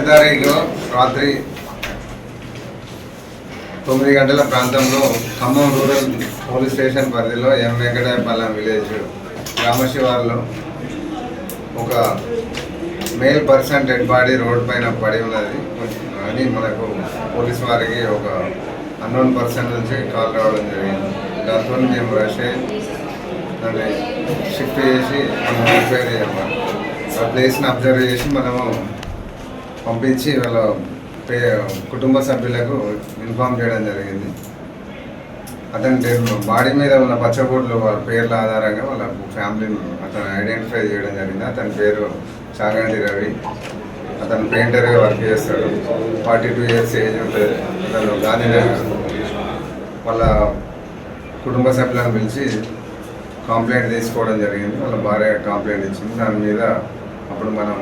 తారీఖు రాత్రి 9 గంటల ప్రాంతంలో ఖమ్మం రూరల్ పోలీస్ స్టేషన్ పరిధిలో ఎం వెంకటాయపాలెం విలేజ్ గ్రామశివార్లో ఒక male person dead body road పైన పడి ఉన్నది అని మనకు పోలీస్ వారికి ఒక అన్నోన్ పర్సన్ నుంచి కాల్ రావడం జరిగింది. దాంతో మేము రష్ అయ్యి దాన్ని షిఫ్ట్ చేసి మనం ఎంక్వైరీ చేయాలి. ఆ ప్లేస్ని అబ్జర్వ్ చేసి మనము పంపించి వాళ్ళ కుటుంబ సభ్యులకు ఇన్ఫామ్ చేయడం జరిగింది. అతని బాడీ మీద ఉన్న పచ్చబోర్డులు వాళ్ళ పేర్ల ఆధారంగా వాళ్ళ ఫ్యామిలీని అతను ఐడెంటిఫై చేయడం జరిగింది. అతని పేరు చాగంటి రవి. అతను పెయింటర్గా వర్క్ చేస్తాడు. 42 years ఏజ్ ఉంటుంది. అతను గాంధీనగర్ వాళ్ళ కుటుంబ సభ్యులను పిలిచి కంప్లైంట్ తీసుకోవడం జరిగింది. వాళ్ళ భార్య కంప్లైంట్ ఇచ్చింది. దాని మీద అప్పుడు మనం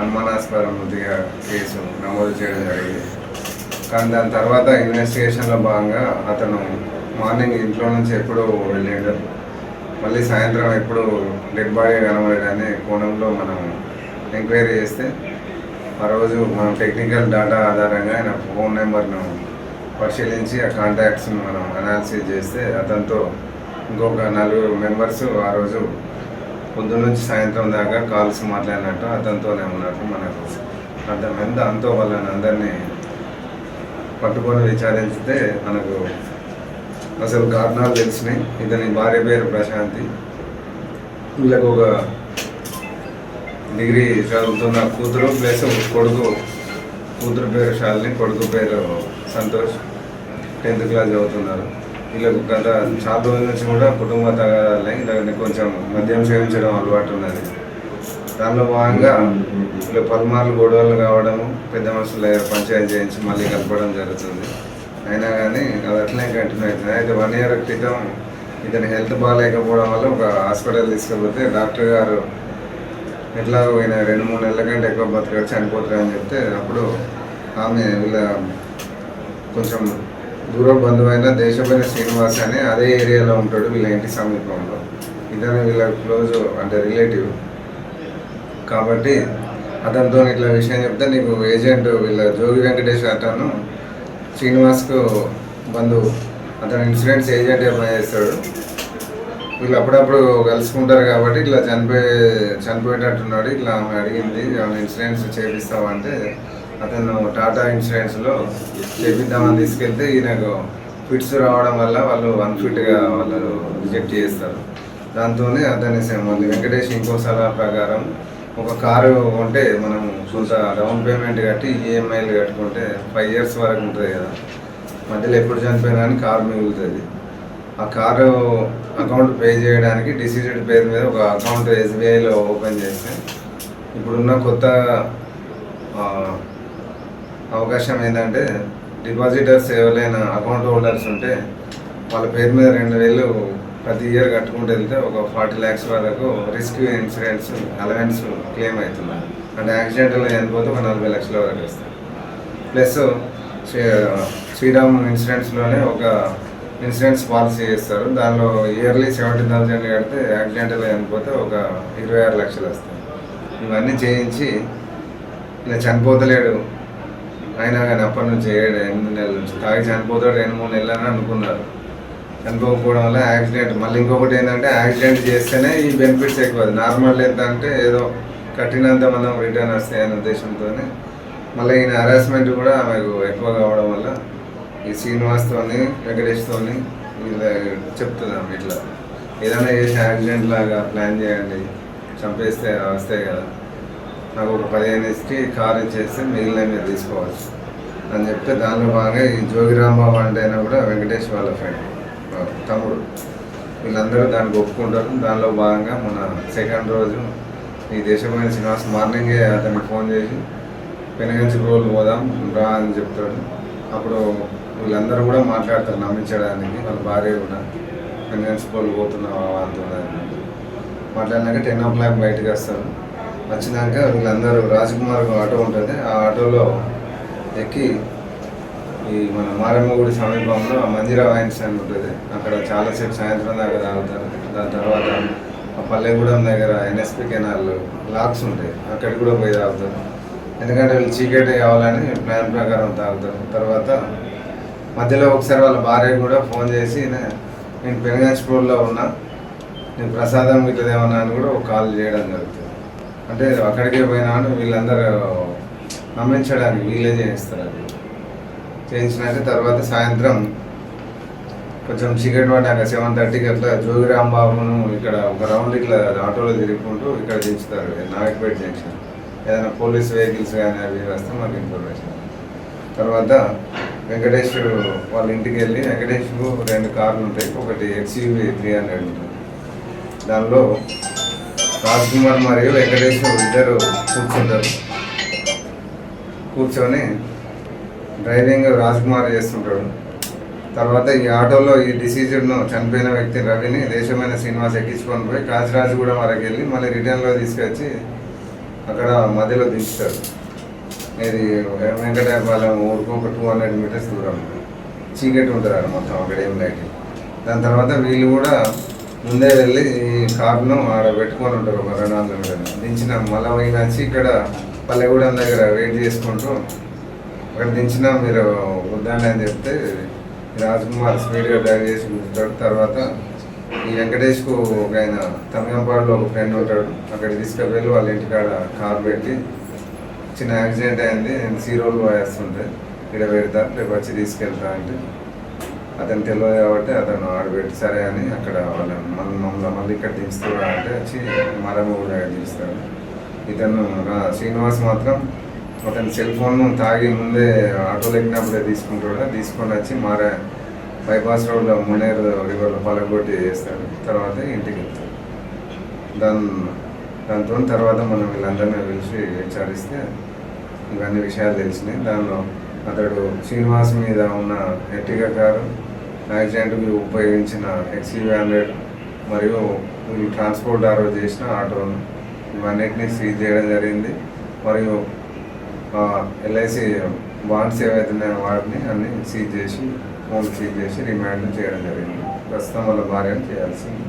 అనుమానాస్పదంగా కేసు నమోదు చేయడం జరిగింది. కానీ దాని తర్వాత ఇన్వెస్టిగేషన్లో భాగంగా అతను మార్నింగ్ ఇంట్లో నుంచి ఎప్పుడు వెళ్ళాడు, మళ్ళీ సాయంత్రం ఎప్పుడు డెడ్ బాడీ కనబడేటనే కోణంలో మనం ఎంక్వైరీ చేస్తే ఆ రోజు మనం టెక్నికల్ డేటా ఆధారంగా ఆయన ఫోన్ నెంబర్ను పరిశీలించి ఆ కాంటాక్ట్స్ని మనం అనాలిసిస్ చేస్తే అతనితో ఇంకొక 4 మెంబర్స్ ఆ రోజు పొద్దున్న నుంచి సాయంత్రం దాకా కాల్స్ మాట్లాడినట్టు అతనితోనే ఉన్నట్టు మనకు అర్థమైంది. దాంతో వాళ్ళని అందరినీ పట్టుకొని విచారిస్తే మనకు అసలు కారణాలు తెలిసినాయి. ఇతని భార్య పేరు ప్రశాంతి. వీళ్ళకు ఒక డిగ్రీ చదువుతున్న కూతురు ప్లస్ కొడుకు. కూతురు పేరు శాలిని, కొడుకు పేరు సంతోష్. 10th క్లాస్ చదువుతున్నారు. వీళ్ళకు గత చాలా రోజుల నుంచి కూడా కుటుంబ తగాదాలని దాన్ని కొంచెం మద్యం సేవించడం అలవాటు ఉన్నది. దానిలో భాగంగా వీళ్ళు పలుమార్లు గొడవలు కావడము, పెద్ద మనుషుల దగ్గర పంచాయతీ చేయించి మళ్ళీ కలపడం జరుగుతుంది. అయినా కానీ అది అట్లనే కంటిన్యూ అవుతుంది. అయితే 1 year క్రితం ఇతని హెల్త్ బాగాలేకపోవడం వల్ల ఒక హాస్పిటల్ తీసుకుపోతే డాక్టర్ గారు ఎట్లా పోయిన 2-3 నెలల కంటే ఎక్కువ బతక చనిపోతారని చెప్తే అప్పుడు ఆమె వీళ్ళ కొంచెం దూర బంధువైన దేశపైన శ్రీనివాస్ అని అదే ఏరియాలో ఉంటాడు, వీళ్ళ ఇంటి సమీపంలో. ఇతను వీళ్ళ క్లోజ్ అంటే రిలేటివ్ కాబట్టి అతనితో ఇట్లా విషయం చెప్తే నీకు ఏజెంట్ వీళ్ళ జోగి వెంకటేష్ అతను శ్రీనివాస్కు బంధువు, అతను ఇన్సూరెన్స్ ఏజెంట్గా పనిచేస్తాడు. వీళ్ళు అప్పుడప్పుడు కలుసుకుంటారు కాబట్టి ఇట్లా చనిపోయేటట్టున్నాడు. ఇట్లా ఆమె అడిగింది ఇన్సూరెన్స్ చేపిస్తావా అంటే అతను టాటా ఇన్సూరెన్స్లో చేపిద్దామని తీసుకెళ్తే ఈయనకు ఫిట్స్ రావడం వల్ల వాళ్ళు అన్ఫిట్గా వాళ్ళు రిజెక్ట్ చేస్తారు. దాంతోనే అతని మళ్ళీ వెంకటేష్ ఇంకో సలహా ప్రకారం ఒక కారు కొంటే మనం కొంత డౌన్ పేమెంట్ కట్టి ఈఎంఐలు కట్టుకుంటే 5 years వరకు ఉంటుంది కదా, మధ్యలో ఎప్పుడు చనిపోయినా కానీ కారు మిగులుతుంది. ఆ కారు అకౌంట్ పే చేయడానికి డిసీజెడ్ పేరు మీద ఒక అకౌంట్ ఎస్బీఐలో ఓపెన్ చేస్తే ఇప్పుడున్న కొత్త అవకాశం ఏంటంటే డిపాజిటర్స్ ఎవరైనా అకౌంట్ హోల్డర్స్ ఉంటే వాళ్ళ పేరు మీద 2,000 ప్రతి ఇయర్ కట్టుకుంటూ వెళ్తే ఒక 40 lakhs వరకు రిస్క్ ఇన్సూరెన్స్ అలవెన్స్ క్లెయిమ్ అవుతుంది. అంటే యాక్సిడెంటల్ చనిపోతే ఒక 40 lakhs వరకు వస్తుంది. ప్లస్ శ్రీరామ్ ఇన్సూరెన్స్లోనే ఒక ఇన్సూరెన్స్ పాలసీ చేస్తారు. దానిలో ఇయర్లీ 70,000 కడితే యాక్సిడెంటల్ చనిపోతే ఒక 26 lakhs వస్తాయి. ఇవన్నీ చేయించి ఇలా చనిపోతలేడు అయినా కానీ అప్పటి నుంచి 7-8 నెలల నుంచి తాగి చనిపోతాడు 2-3 నెలలు అని అనుకున్నారు. చనిపోకపోవడం వల్ల యాక్సిడెంట్. మళ్ళీ ఇంకొకటి ఏంటంటే యాక్సిడెంట్ చేస్తేనే ఈ బెనిఫిట్స్ ఎక్కువ. నార్మల్ ఎంత అంటే ఏదో కట్టినంత మనం రిటర్న్ వస్తాయనే ఉద్దేశంతో మళ్ళీ ఈయన హరాస్మెంట్ కూడా ఆమెకు ఎక్కువ కావడం వల్ల ఈ శ్రీనివాస్తోని వెంకటేష్తోని ఇలా చెప్తున్నాం ఇట్లా ఏదైనా చేసి యాక్సిడెంట్ లాగా ప్లాన్ చేయండి, చంపేస్తే వస్తాయి కదా, నాకు ఒక 15 కార్ ఇచ్చేస్తే మిగిలిన మీరు తీసుకోవచ్చు అని చెప్తే దానిలో భాగంగా ఈ జోగిరాంబాబు అంటే అయినా కూడా వెంకటేష్ వాళ్ళ ఫ్రెండ్ తమ్ముడు వీళ్ళందరూ దానికి ఒప్పుకుంటారు. దానిలో భాగంగా మన 2nd రోజు ఈ దేశమైన శ్రీనివాస్ మార్నింగే అతనికి ఫోన్ చేసి పెనగంచి రోజులు పోదాం రా అని చెప్తాడు. అప్పుడు వీళ్ళందరూ కూడా మాట్లాడతారు నమ్మించడానికి. వాళ్ళ భార్య కూడా పెనగంచి పోలు పోతున్నావా అంటున్నారు. మాట్లాడినాక 10 o'clock బయటకు వస్తారు. వచ్చినాక వీళ్ళందరూ రాజకుమార్ ఆటో ఉంటుంది, ఆ ఆటోలో ఎక్కి ఈ మన మారమ్మ గుడి సమీపంలో మందిరా వైన్స్ అని ఉంటుంది, అక్కడ చాలాసేపు సాయంత్రం దాకా తాగుతారు. దాని తర్వాత ఆ పల్లెగూడెం దగ్గర ఎన్ఎస్పి కెనాల్ లాక్స్ ఉంటాయి, అక్కడికి కూడా పోయి తాగుతారు. ఎందుకంటే వీళ్ళు చీకటి కావాలని ప్లాన్ ప్రకారం తాగుతారు. తర్వాత మధ్యలో ఒకసారి వాళ్ళ భార్య కూడా ఫోన్ చేసి నేను పెనుగంచి రోడ్లో ఉన్నా, నేను ప్రసాదం ఇట్లదేమన్నా అని కూడా ఒక కాల్ చేయడం జరుగుతుంది. అంటే అక్కడికే పోయినా అని వీళ్ళందరూ నమ్మించడానికి వీళ్ళే చేయిస్తారు. అది చేయించినాక తర్వాత సాయంత్రం కొంచెం చీకటి పడ్డాక 7:30కి అట్లా జోగిరాంబాబును ఇక్కడ ఒక రౌండ్ ఇట్లా ఆటోలో తిరుగుకుంటూ ఇక్కడ దించుతారు నాయకపేట జంక్షన్. ఏదైనా పోలీస్ వెహికల్స్ కానీ అవి వస్తే మాకు ఇన్ఫర్మేషన్. తర్వాత వెంకటేష్ వాళ్ళ ఇంటికి వెళ్ళి వెంకటేష్కు 2 కార్లు ఉంటాయి. ఒకటి XUV 300 ఉంటుంది. దానిలో రాజ్ కుమార్ మరియు వెంకటేష్ ఇద్దరు కూర్చుంటారు. కూర్చొని డ్రైవింగ్ రాజ్ కుమార్ చేస్తుంటాడు. తర్వాత ఈ ఆటోలో ఈ డిసీజ్డ్ను చనిపోయిన వ్యక్తి రవిని దేశమైన శ్రీనివాస్ ఎక్కించుకొని పోయి కాచిరాజగూడెం వరకు వెళ్ళి మళ్ళీ రిటర్న్లో తీసుకొచ్చి అక్కడ మధ్యలో దించుతాడు. ఇది వెంకటాయపాలెం ఊరుకు ఒక 200 మీటర్స్ దూరం చీకటి ఉంటుంది అక్కడ మొత్తం, అక్కడ ఏం లైట్. దాని తర్వాత వీళ్ళు కూడా ముందే వెళ్ళి ఈ కార్ను ఆడ పెట్టుకొని ఉంటారు ఒక 200 మీటర్లు దించిన. మళ్ళీ పోయి వచ్చి ఇక్కడ పల్లెగూడెం దగ్గర వెయిట్ చేసుకుంటూ అక్కడ దించిన మీరు వద్దండి అని చెప్తే రాజ్ కుమార్ స్పీడ్గా డ్రైవ్ చేసి కూర్చుంటాడు. తర్వాత ఈ వెంకటేష్కు ఒక ఆయన తమిళంపాడులో ఒక ఫ్రెండ్ ఉంటాడు, అక్కడ తీసుకువెళ్ళి వాళ్ళ ఇంటికాడ కార్ పెట్టి చిన్న యాక్సిడెంట్ అయింది, నేను సీరోలు పోయేస్తుంటే ఇక్కడ పెడతా రేపు వచ్చి తీసుకెళ్తా అంటే అతను తెలియదు కాబట్టి అతను ఆడబెట్టి సరే అని అక్కడ వాళ్ళ మళ్ళీ ఇక్కడ దించుతాడు అంటే వచ్చి మరమ్మ కూడా దించుతాడు. ఇతను శ్రీనివాస్ మాత్రం అతని సెల్ ఫోన్ తాగి ముందే ఆటోలో ఎక్కినప్పుడే తీసుకుంటాడు. తీసుకొని వచ్చి బైపాస్ రోడ్లో మునేరు రివర్లో పలగొట్టి వేస్తాడు. తర్వాత ఇంటికి వెళ్తాడు. దాంతో తర్వాత మనం వీళ్ళందరినీ పిలిచి విచారిస్తే ఇవన్నీ విషయాలు తెలిసినాయి. దానిలో అతడు శ్రీనివాస్ మీద ఉన్న ఎర్టిగా కారు, యాక్సిడెంట్కి ఉపయోగించిన XUV 100 మరియు వీళ్ళు ట్రాన్స్పోర్ట్ ఆర్డర్ చేసిన ఆటోను ఇవన్నిటిని సీజ్ చేయడం జరిగింది. మరియు LIC బాండ్స్ ఏవైతున్నాయో వాటిని అన్నీ సీజ్ చేసి రిమాండ్ చేయడం జరిగింది. ప్రస్తుతం వాళ్ళ భార్యను చేయాల్సింది.